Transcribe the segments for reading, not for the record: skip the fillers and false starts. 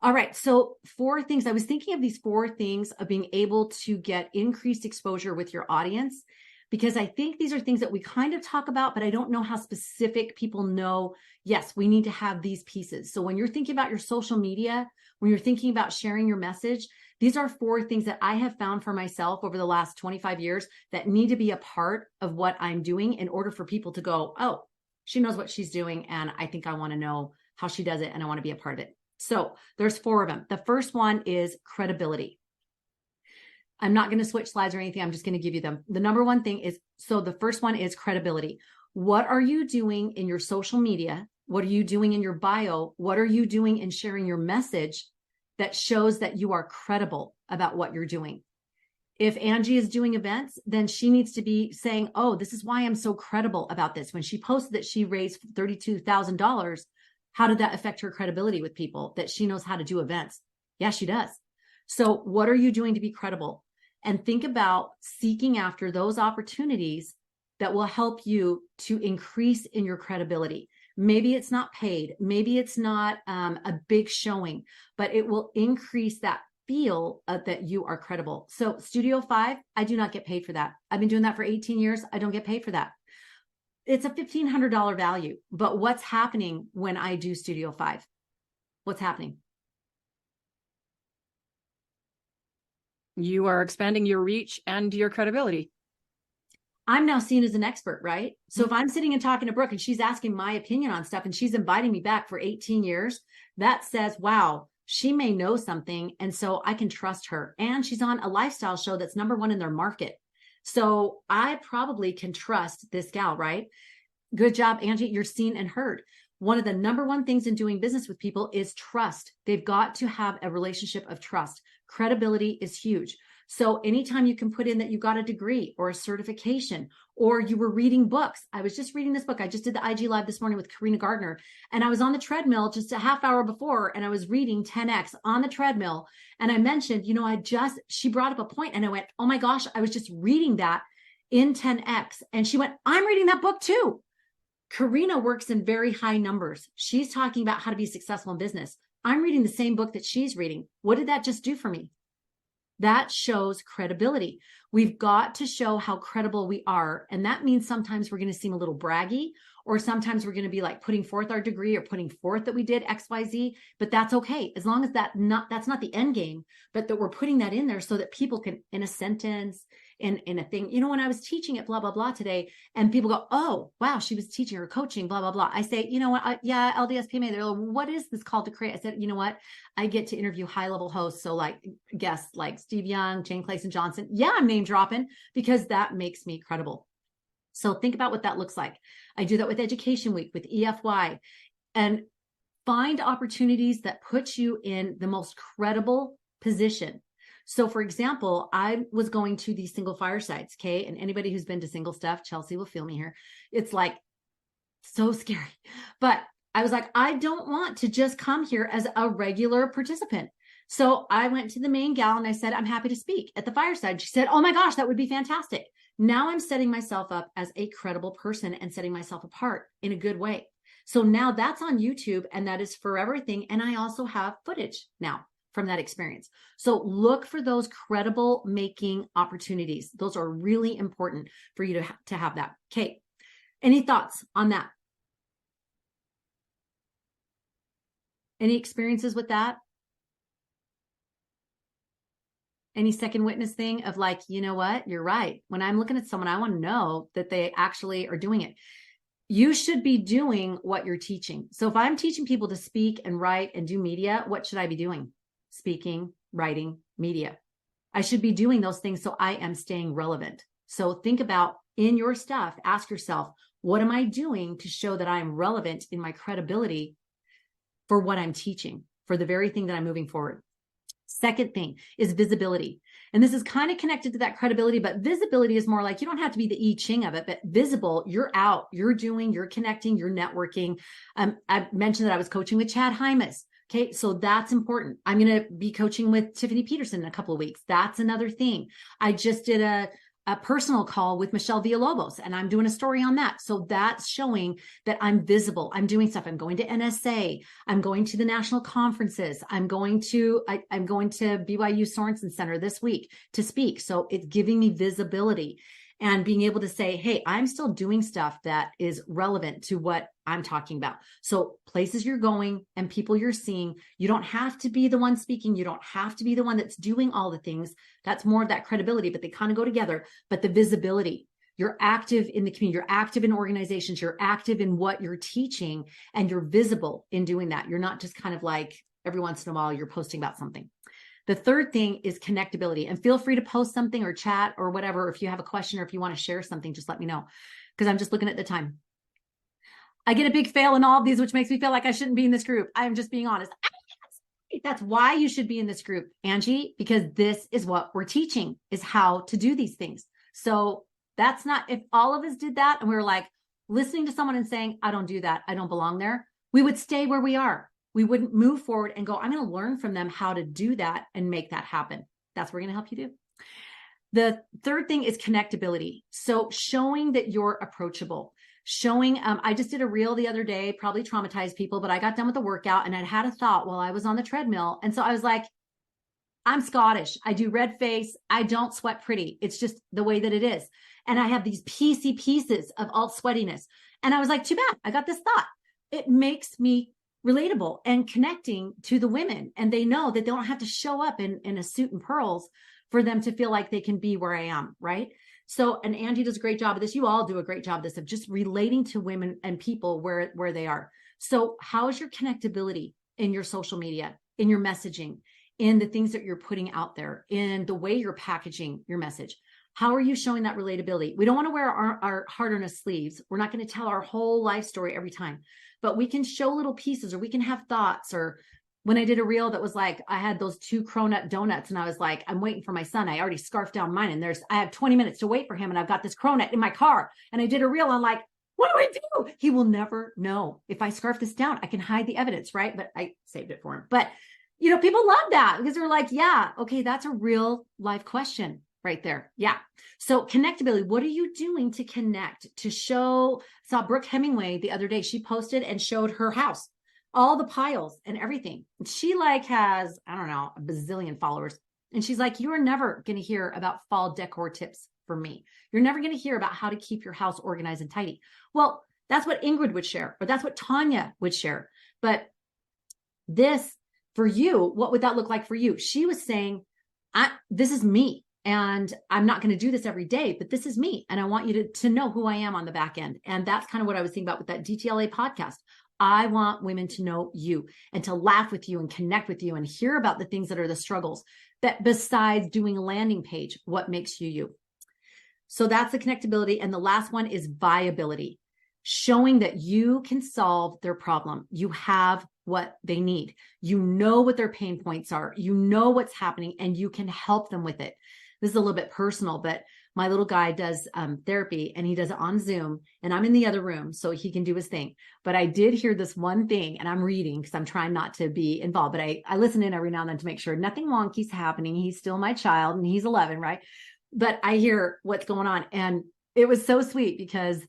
All right. So 4 things, I was thinking of these 4 things of being able to get increased exposure with your audience, because I think these are things that we kind of talk about, but I don't know how specific people know. Yes, we need to have these pieces. So when you're thinking about your social media, when you're thinking about sharing your message, these are 4 things that I have found for myself over the last 25 years that need to be a part of what I'm doing in order for people to go, oh, she knows what she's doing. And I think I want to know how she does it. And I want to be a part of it. So there's 4 of them. The first one is credibility. I'm not going to switch slides or anything. I'm just going to give you them. The number one thing is, so the first one is credibility. What are you doing in your social media? What are you doing in your bio? What are you doing in sharing your message that shows that you are credible about what you're doing? If Angie is doing events, then she needs to be saying, oh, this is why I'm so credible about this. When she posted that she raised $32,000, how did that affect her credibility with people, that she knows how to do events? Yeah, she does. So what are you doing to be credible? And think about seeking after those opportunities that will help you to increase in your credibility. Maybe it's not paid. Maybe it's not a big showing, but it will increase that feel that you are credible. So Studio 5, I do not get paid for that. I've been doing that for 18 years. I don't get paid for that. It's a $1,500 value, but what's happening when I do Studio 5? What's happening? You are expanding your reach and your credibility. I'm now seen as an expert, right? So if I'm sitting and talking to Brooke and she's asking my opinion on stuff and she's inviting me back for 18 years, that says, wow, she may know something. And so I can trust her. And she's on a lifestyle show that's #1 in their market. So I probably can trust this gal, right? Good job, Angie. You're seen and heard. One of the #1 things in doing business with people is trust. They've got to have a relationship of trust. Credibility is huge. So anytime you can put in that you got a degree or a certification, or you were reading books. I was just reading this book. I just did the IG Live this morning with Karina Gardner, and I was on the treadmill just a half hour before, and I was reading 10X on the treadmill. And I mentioned, she brought up a point and I went, oh my gosh, I was just reading that in 10X. And she went, I'm reading that book too. Karina works in very high numbers. She's talking about how to be successful in business. I'm reading the same book that she's reading. What did that just do for me? That shows credibility. We've got to show how credible we are. And that means sometimes we're going to seem a little braggy, or sometimes we're going to be like putting forth our degree or putting forth that we did XYZ, but that's okay. As long as that's not the end game, but that we're putting that in there so that people can, in a sentence, in a thing, when I was teaching at blah, blah, blah today, and people go, oh, wow, she was teaching or coaching, blah, blah, blah. I say, you know what? Yeah, LDS PMA. They're like, what is this called to create? I said, you know what? I get to interview high level hosts. So like guests like Steve Young, Jane Clayson Johnson. Yeah, I'm name dropping because that makes me credible. So think about what that looks like. I do that with Education Week, with EFY, and find opportunities that put you in the most credible position. So for example, I was going to these single firesides, okay? And anybody who's been to single stuff, Chelsea will feel me here. It's like so scary. But I was like, I don't want to just come here as a regular participant. So I went to the main gal and I said, I'm happy to speak at the fireside. She said, oh my gosh, that would be fantastic. Now I'm setting myself up as a credible person and setting myself apart in a good way. So now that's on YouTube and that is for everything. And I also have footage now from that experience. So look for those credible making opportunities. Those are really important for you to have that. Okay. Any thoughts on that? Any experiences with that? Any second witness thing of like, you know what? You're right. When I'm looking at someone, I want to know that they actually are doing it. You should be doing what you're teaching. So if I'm teaching people to speak and write and do media, what should I be doing? Speaking, writing, media. I should be doing those things so I am staying relevant. So think about in your stuff, ask yourself, what am I doing to show that I'm relevant in my credibility for what I'm teaching, for the very thing that I'm moving forward? Second thing is visibility. And this is kind of connected to that credibility, but visibility is more like you don't have to be the I Ching of it, but visible, you're out, you're doing, you're connecting, you're networking. I mentioned that I was coaching with Chad Hymas. Okay, so that's important. I'm going to be coaching with Tiffany Peterson in a couple of weeks. That's another thing. I just did a a personal call with Michelle Villalobos, and I'm doing a story on that. So that's showing that I'm visible. I'm doing stuff. I'm going to NSA. I'm going to the national conferences. I'm going to BYU Sorensen Center this week to speak. So it's giving me visibility and being able to say, hey, I'm still doing stuff that is relevant to what I'm talking about. So places you're going and people you're seeing, you don't have to be the one speaking. You don't have to be the one that's doing all the things. That's more of that credibility, but they kind of go together. But the visibility, you're active in the community, you're active in organizations, you're active in what you're teaching, and you're visible in doing that. You're not just kind of like every once in a while you're posting about something. The third thing is connectability, and feel free to post something or chat or whatever. If you have a question or if you want to share something, just let me know, because I'm just looking at the time. I get a big fail in all of these, which makes me feel like I shouldn't be in this group. I'm just being honest. That's why you should be in this group, Angie, because this is what we're teaching, is how to do these things. So that's not, if all of us did that and we were like listening to someone and saying, I don't do that, I don't belong there, we would stay where we are. We wouldn't move forward and go, I'm going to learn from them how to do that and make that happen. That's what we're going to help you do. The third thing is connectability. So showing that you're approachable, showing, I just did a reel the other day, probably traumatized people, but I got done with the workout and I'd had a thought while I was on the treadmill. And so I was like, I'm Scottish. I do red face. I don't sweat pretty. It's just the way that it is. And I have these pieces of alt sweatiness. And I was like, too bad. I got this thought. It makes me relatable and connecting to the women. And they know that they don't have to show up in a suit and pearls for them to feel like they can be where I am, right? So, and Angie does a great job of this. You all do a great job of this, of just relating to women and people where they are. So how is your connectability in your social media, in your messaging, in the things that you're putting out there, in the way you're packaging your message? How are you showing that relatability? We don't want to wear our heart on our sleeves. We're not going to tell our whole life story every time, but we can show little pieces, or we can have thoughts. Or when I did a reel that was like, I had those 2 cronut donuts and I was like, I'm waiting for my son. I already scarfed down mine and I have 20 minutes to wait for him. And I've got this cronut in my car. And I did a reel on like, what do I do? He will never know. If I scarf this down, I can hide the evidence, right? But I saved it for him. But people love that because they're like, yeah, okay, that's a real life question right there. Yeah. So connectability, what are you doing to connect, to show? Saw Brooke Hemingway the other day. She posted and showed her house, all the piles and everything. She has, I don't know, a bazillion followers. And she's like, you are never going to hear about fall decor tips from me. You're never going to hear about how to keep your house organized and tidy. Well, that's what Ingrid would share, or that's what Tanya would share. But this, for you, what would that look like for you? She was saying, this is me. And I'm not going to do this every day, but this is me. And I want you to know who I am on the back end. And that's kind of what I was thinking about with that DTLA podcast. I want women to know you and to laugh with you and connect with you and hear about the things that are the struggles, that besides doing a landing page, what makes you you. So that's the connectability. And the last one is viability, showing that you can solve their problem. You have what they need. You know what their pain points are. You know what's happening and you can help them with it. This is a little bit personal, but my little guy does therapy and he does it on Zoom and I'm in the other room so he can do his thing. But I did hear this one thing, and I'm reading because I'm trying not to be involved, but I listen in every now and then to make sure nothing wonky's happening. He's still my child and he's 11, right? But I hear what's going on. And it was so sweet because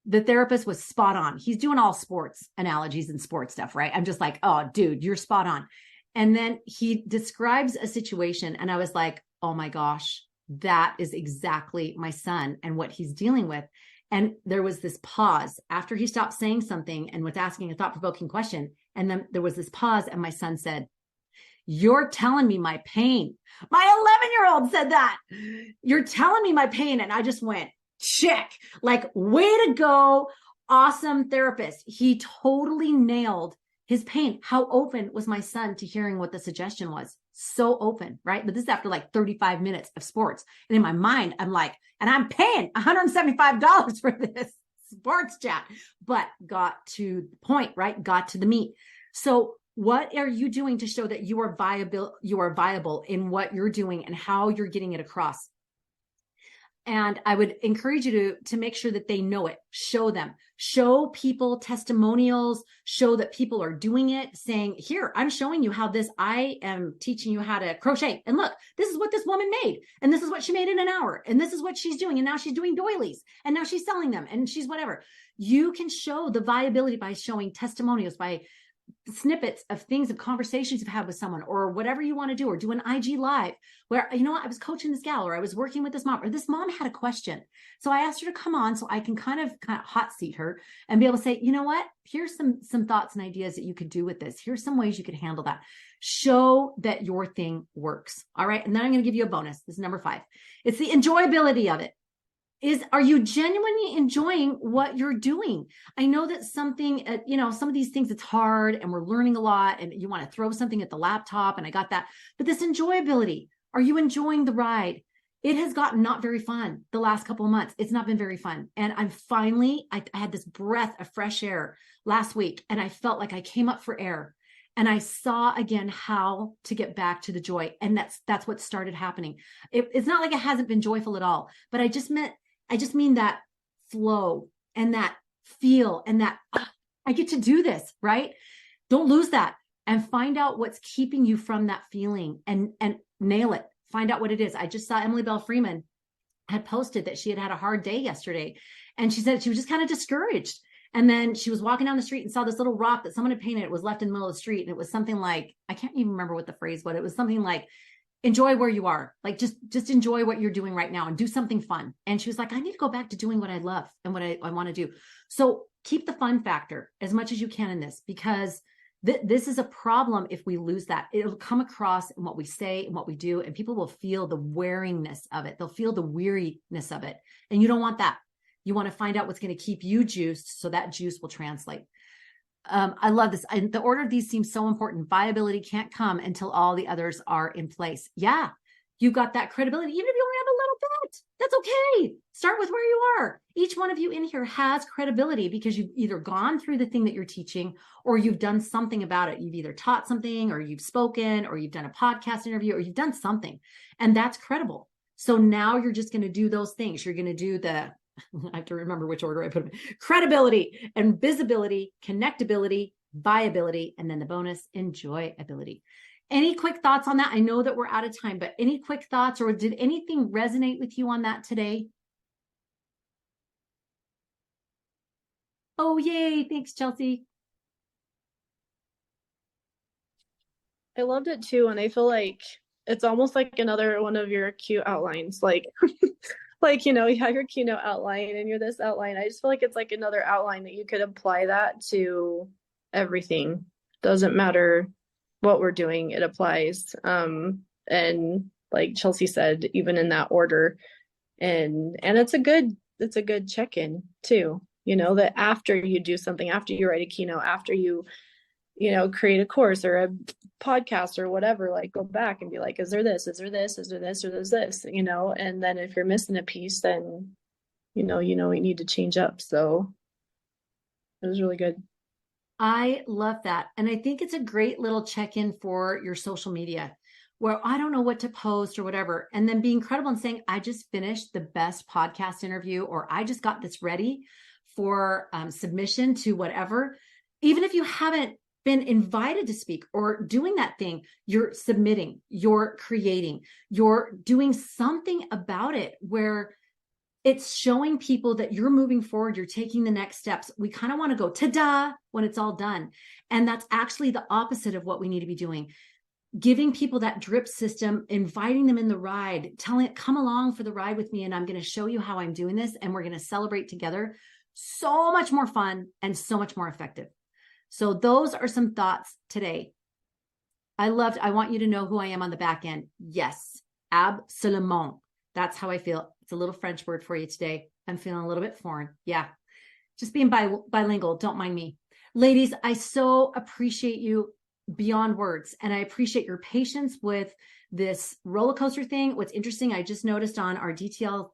the therapist was spot on. He's doing all sports analogies and sports stuff, right? I'm just like, oh, dude, you're spot on. And then he describes a situation and I was like, oh my gosh, that is exactly my son and what he's dealing with. And there was this pause after he stopped saying something and was asking a thought-provoking question. And then there was this pause and my son said, you're telling me my pain. My 11-year-old said that. You're telling me my pain. And I just went, check, like, way to go. Awesome therapist. He totally nailed his pain. How open was my son to hearing what the suggestion was? So open, right? But this is after like 35 minutes of sports. And in my mind, I'm like, and I'm paying $175 for this sports chat, but got to the point, right? Got to the meat. So what are you doing to show that you are viable in what you're doing and how you're getting it across? And I would encourage you to make sure that they know it, show them, show people testimonials, show that people are doing it, saying, here, I'm showing you how I am teaching you how to crochet. And look, this is what this woman made. And this is what she made in an hour. And this is what she's doing. And now she's doing doilies. And now she's selling them. And she's whatever. You can show the viability by showing testimonials, by snippets of things, of conversations you've had with someone, or whatever you want to do, or do an IG live where, you know what, I was coaching this gal, or I was working with this mom, or this mom had a question. So I asked her to come on so I can kind of hot seat her and be able to say, you know what, here's some thoughts and ideas that you could do with this. Here's some ways you could handle that. Show that your thing works. All right. And then I'm going to give you a bonus. This is number 5. It's the enjoyability of it. Are you genuinely enjoying what you're doing? I know that something, some of these things, it's hard and we're learning a lot and you want to throw something at the laptop, and I got that. But this enjoyability, are you enjoying the ride? It has gotten not very fun the last couple of months. It's not been very fun. And I had this breath of fresh air last week, and I felt like I came up for air. And I saw again how to get back to the joy. And that's what started happening. It's not like it hasn't been joyful at all, but I just mean that flow and that feel and that I get to do this, right? Don't lose that, and find out what's keeping you from that feeling and nail it. Find out what it is. I just saw Emily Bell Freeman had posted that she had a hard day yesterday, and she said she was just kind of discouraged. And then she was walking down the street and saw this little rock that someone had painted. It was left in the middle of the street. And it was something like, I can't even remember what the phrase was. It was something like, enjoy where you are. Like, just enjoy what you're doing right now and do something fun. And she was like, I need to go back to doing what I love and what I want to do. So keep the fun factor as much as you can in this, because this is a problem. If we lose that, it'll come across in what we say and what we do, and people will feel the wearingness of it. They'll feel the weariness of it. And you don't want that. You want to find out what's going to keep you juiced, so that juice will translate. I love this. The order of these seems so important. Viability can't come until all the others are in place. Yeah, you got that credibility. Even if you only have a little bit, that's okay. Start with where you are. Each one of you in here has credibility because you've either gone through the thing that you're teaching, or you've done something about it. You've either taught something, or you've spoken, or you've done a podcast interview, or you've done something, and that's credible. So now you're just going to do those things. You're going to do I have to remember which order I put them in. Credibility and visibility, connectability, viability, and then the bonus, enjoyability. Any quick thoughts on that? I know that we're out of time, but any quick thoughts, or did anything resonate with you on that today? Oh, yay. Thanks, Chelsea. I loved it too. And I feel like it's almost like another one of your cute outlines. Like, you have your keynote outline and you're this outline. I just feel like it's like another outline that you could apply that to everything. Doesn't matter what we're doing, it applies. And like Chelsea said, even in that order. And it's a good check-in too, that after you do something, after you write a keynote, after you create a course or a podcast or whatever, like go back and be like, is there this, is there this, is there this, or there's this, and then if you're missing a piece, then, you need to change up. So it was really good. I love that. And I think it's a great little check-in for your social media where I don't know what to post or whatever. And then being credible and saying, I just finished the best podcast interview, or I just got this ready for submission to whatever. Even if you haven't been invited to speak or doing that thing, you're submitting, you're creating, you're doing something about it where it's showing people that you're moving forward, you're taking the next steps. We kind of want to go ta-da when it's all done. And that's actually the opposite of what we need to be doing. Giving people that drip system, inviting them in the ride, telling it, come along for the ride with me, and I'm going to show you how I'm doing this, and we're going to celebrate together. So much more fun and so much more effective. So those are some thoughts today. I want you to know who I am on the back end. Yes, absolument. That's how I feel. It's a little French word for you today. I'm feeling a little bit foreign. Yeah. Just being bilingual. Don't mind me. Ladies, I so appreciate you beyond words. And I appreciate your patience with this roller coaster thing. What's interesting, I just noticed on our DTL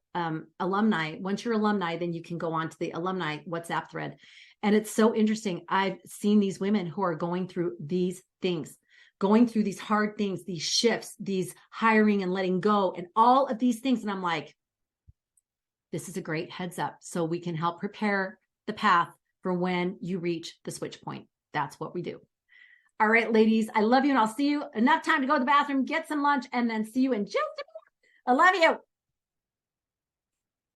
alumni, once you're alumni, then you can go on to the alumni WhatsApp thread. And it's so interesting. I've seen these women who are going through these things, going through these hard things, these shifts, these hiring and letting go, and all of these things. And I'm like, this is a great heads up so we can help prepare the path for when you reach the switch point. That's what we do. All right, ladies, I love you and I'll see you. Enough time to go to the bathroom, get some lunch, and then see you in just a minute. I love you.